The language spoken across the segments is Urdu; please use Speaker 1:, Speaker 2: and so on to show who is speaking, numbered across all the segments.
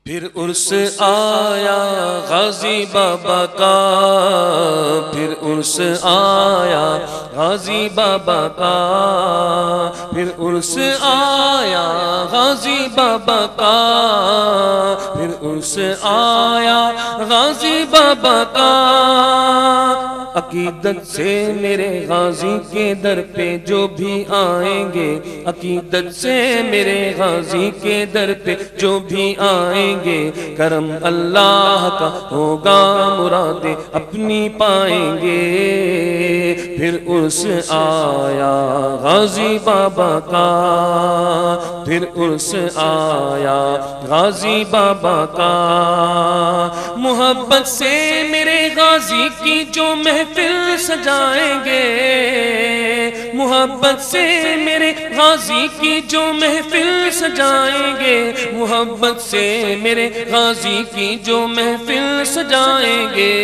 Speaker 1: پھر عرس آیا غازی بابا کا، پھر عرس آیا غازی بابا کا، پھر عرس آیا غازی بابا کا، پھر عرس آیا غازی بابا کا۔ عقیدت سے میرے غازی کے در پہ جو بھی آئیں گے، عقیدت سے میرے غازی کے در پہ جو بھی آئیں گے، کرم اللہ کا ہوگا مرادیں اپنی پائیں گے۔ پھر عرس آیا غازی بابا کا، پھر عرس آیا غازی بابا کا۔ محبت سے میرے غازی کی جو محفل سجائیں گے، محبت سے میرے غازی کی جو محفل سجائیں گے، محبت سے میرے غازی کی جو محفل سجائیں گے،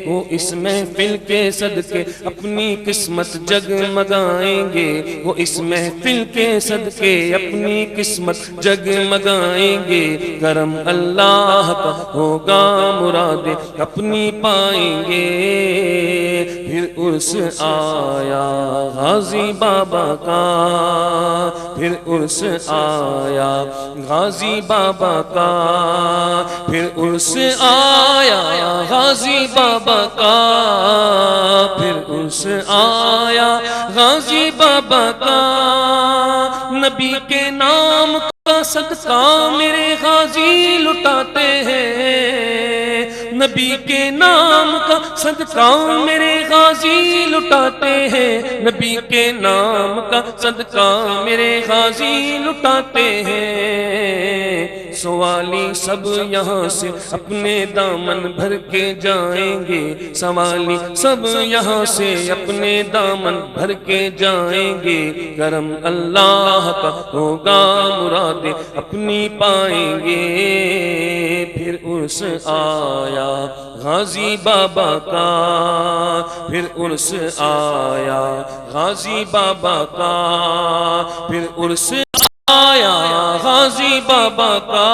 Speaker 1: وہ اس محفل کے صدقے اپنی قسمت جگمگائیں گے، وہ اس محفل کے صدقے اپنی قسمت جگمگائیں گے۔ کرم اللہ کا ہوگا مرادیں اپنی پائیں گے۔ پھر عرس آیا غازی بابا کا، پھر عرس آیا غازی بابا کا، پھر عرس آیا غازی بابا کا، پھر عرس آیا غازی بابا کا۔ نبی کے نام کا صدقہ میرے غازی لٹاتے ہیں، نبی کے نام کا صدقہ میرے غازی لٹاتے ہیں، نبی کے نام کا صدقہ میرے غازی لٹاتے ہیں۔ سوالی سب یہاں سے اپنے دامن بھر کے جائیں گے، سوالی سب یہاں سے اپنے دامن بھر کے جائیں گے، کرم اللہ کا ہوگا مرادیں اپنی پائیں گے۔ پھر عرس آیا غازی بابا کا، پھر عرس آیا غازی بابا کا، پھر عرس آیا غازی بابا کا،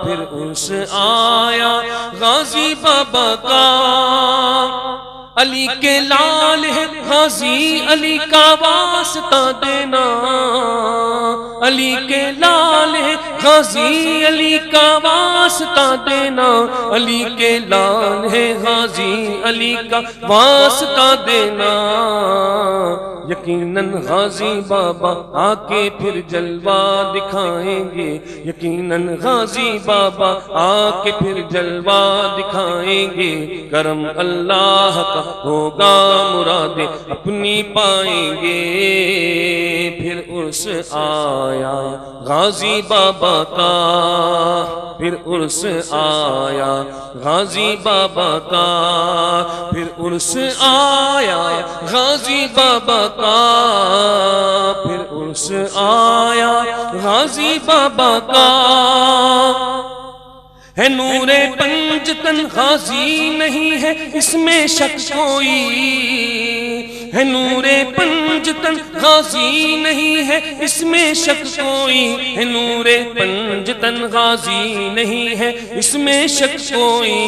Speaker 1: پھر عرس آیا غازی بابا کا۔ علی کے لال ہے غازی، علی کا واسطہ دینا، علی کے لال ہے غازی، علی کا واسطہ دینا، علی کے لال ہے غازی، علی کا واسطہ دینا۔ یقیناً غازی بابا آ کے پھر جلوہ دکھائیں گے، یقیناً غازی بابا آ کے پھر جلوہ دکھائیں گے، کرم اللہ کا ہوگا مرادیں اپنی پائیں گے۔ پھر عرس آیا غازی بابا کا، پھر عرس آیا غازی بابا کا، پھر عرس آیا غازی بابا کا، پھر عرس آیا غازی بابا کا۔ ہے نور پنجتن غازی نہیں ہے اس میں شک کوئی، ہے نور پنجتن غازی نہیں ہے اس میں شک کوئی، ہے نور پنجتن غازی نہیں ہے اس میں شک کوئی۔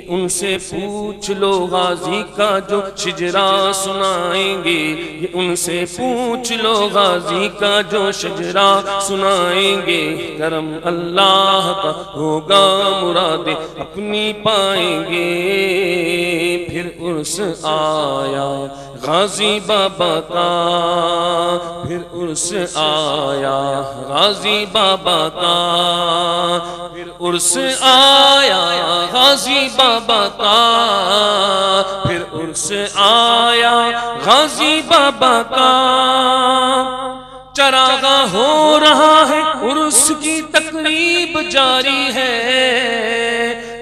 Speaker 1: ان سے پوچھ لو غازی کا جو شجرا سنائیں گے، یہ ان سے پوچھ لو غازی کا جو شجرا سنائیں گے، کرم اللہ کا ہوگا مرادیں اپنی پائیں گے۔ پھر عرس آیا غازی بابا کا، پھر عرس آیا غازی بابا کا، پھر عرس آیا غازی بابا کا، پھر عرس آیا غازی بابا کا۔ چراغاں ہو رہا ہے عرس کی تقریب جاری ہے،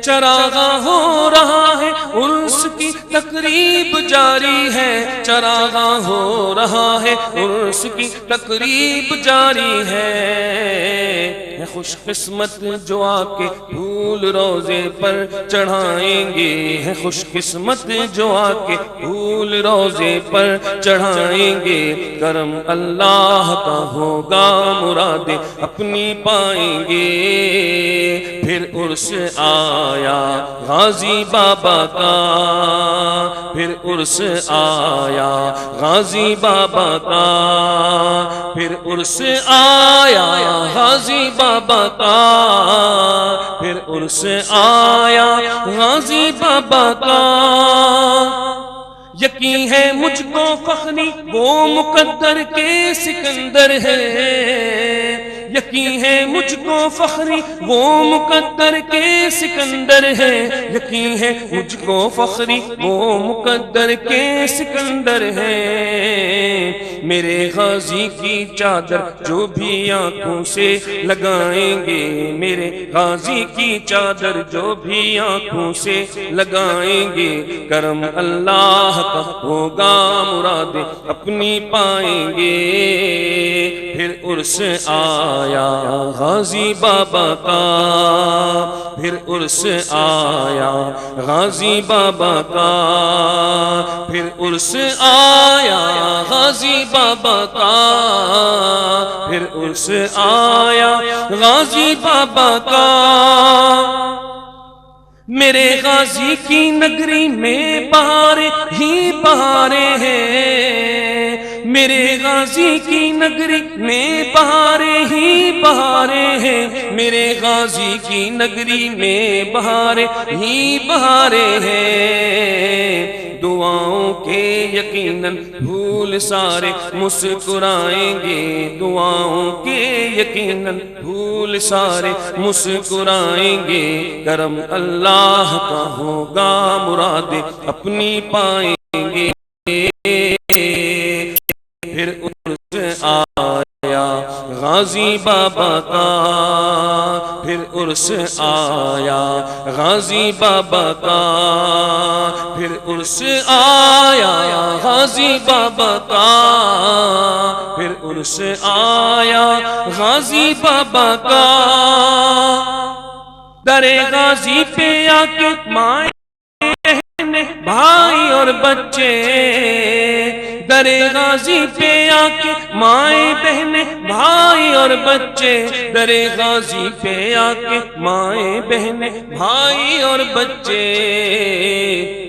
Speaker 1: چراغاں ہو رہا ہے عرس کی تقریب جاری ہے، چراغاں ہو رہا ہے عرس کی تقریب جاری ہے۔ خوش قسمت جو آ کے پھول روزے پر چڑھائیں گے، ہیں خوش قسمت جو آ کے پھول روزے پر چڑھائیں گے، کرم اللہ کا ہوگا مرادیں اپنی پائیں گے۔ پھر عرس آیا غازی بابا کا، پھر عرس آیا غازی بابا کا، پھر عرس آیا غازی بابا کا، پھر عرس آیا غازی بابا کا۔ یقین ہے مجھ کو فخری وہ مقدر کے سکندر ہے، یقین ہے مجھ کو فخری وہ مقدر کے سکندر ہے، یقین ہے مجھ کو فخری وہ مقدر کے سکندر ہے۔ میرے غازی کی چادر جو بھی آنکھوں سے لگائیں گے، میرے غازی کی چادر جو بھی آنکھوں سے لگائیں گے، کرم اللہ کا ہوگا مرادیں اپنی پائیں گے۔ پھر عرس آیا غازی بابا کا، پھر عرس آیا غازی بابا کا، پھر عرس آیا غازی بابا کا، پھر عرس آیا غازی بابا کا۔ میرے غازی کی نگری میں بہاریں ہی بہاریں ہیں، میرے غازی کی نگری میں بہاریں ہی بہاریں ہیں، میرے غازی کی نگری میں بہاریں ہی بہاریں ہیں۔ دعاؤں کے یقیناً پھول سارے مسکرائیں گے، دعاؤں کے یقیناً پھول سارے مسکرائیں گے، کرم اللہ کا ہوگا مرادیں اپنی پائیں گے۔ پھر عرس آیا غازی بابا کا، پھر عرس آیا غازی بابا کا، پھر عرس آیا غازی بابا کا، پھر عرس آیا غازی بابا کا۔ درے غازی پہ آ کے مائیں بہنیں بھائی اور بچے، درے غازی پہ آ کے مائیں بہنیں بھائی اور بچے، درے غازی پہ آ کے مائیں بہنیں بھائی اور بچے،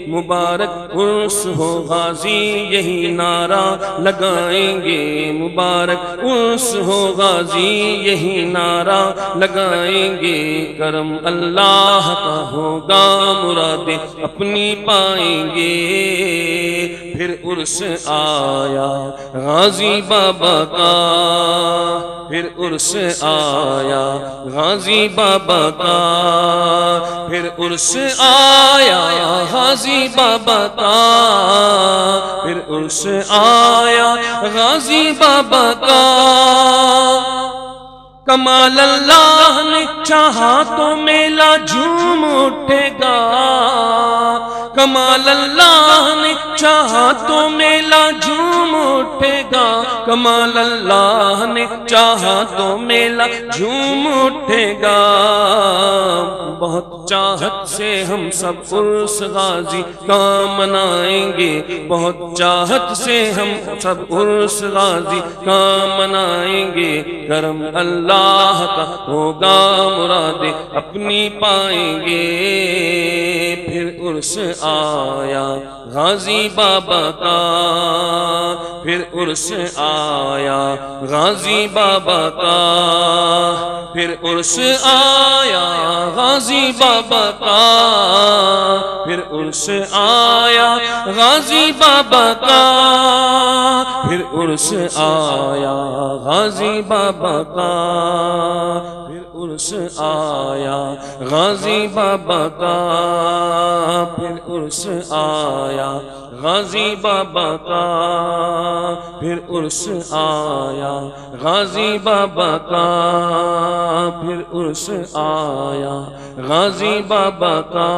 Speaker 1: مبارک عرس ہو غازی یہی نعرہ لگائیں گے، مبارک عرس ہو غازی یہی نعرہ لگائیں گے، کرم اللہ کا ہوگا مرادیں اپنی پائیں گے۔ پھر عرس آیا غازی بابا کا، پھر عرس آیا غازی بابا کا، پھر عرس آیا غازی بابا کا، پھر عرس آیا غازی بابا کا۔ کمال اللہ نے چاہا تو میلہ جھوم اٹھے گا، کمال اللہ نے چاہا تو میلہ جھوم اٹھے گا، کمال اللہ نے چاہا تو میلہ جھوم اٹھے گا۔ بہت چاہت سے ہم سب عرس غازی کا منائیں گے، بہت چاہت سے ہم سب عرس غازی کا منائیں گے، کرم اللہ کا ہوگا مرادیں اپنی پائیں گے۔ پھر عرس آیا غازی بابا کا، پھر عرس آیا غازی بابا کا، پھر عرس آیا غازی بابا کا، پھر عرس آیا غازی بابا کا، پھر عرس آیا غازی بابا کا، پھر عرس آیا غازی بابا کا، پھر عرس آیا غازی بابا کا، پھر عرس آیا غازی بابا کا، پھر عرس آیا غازی بابا کا۔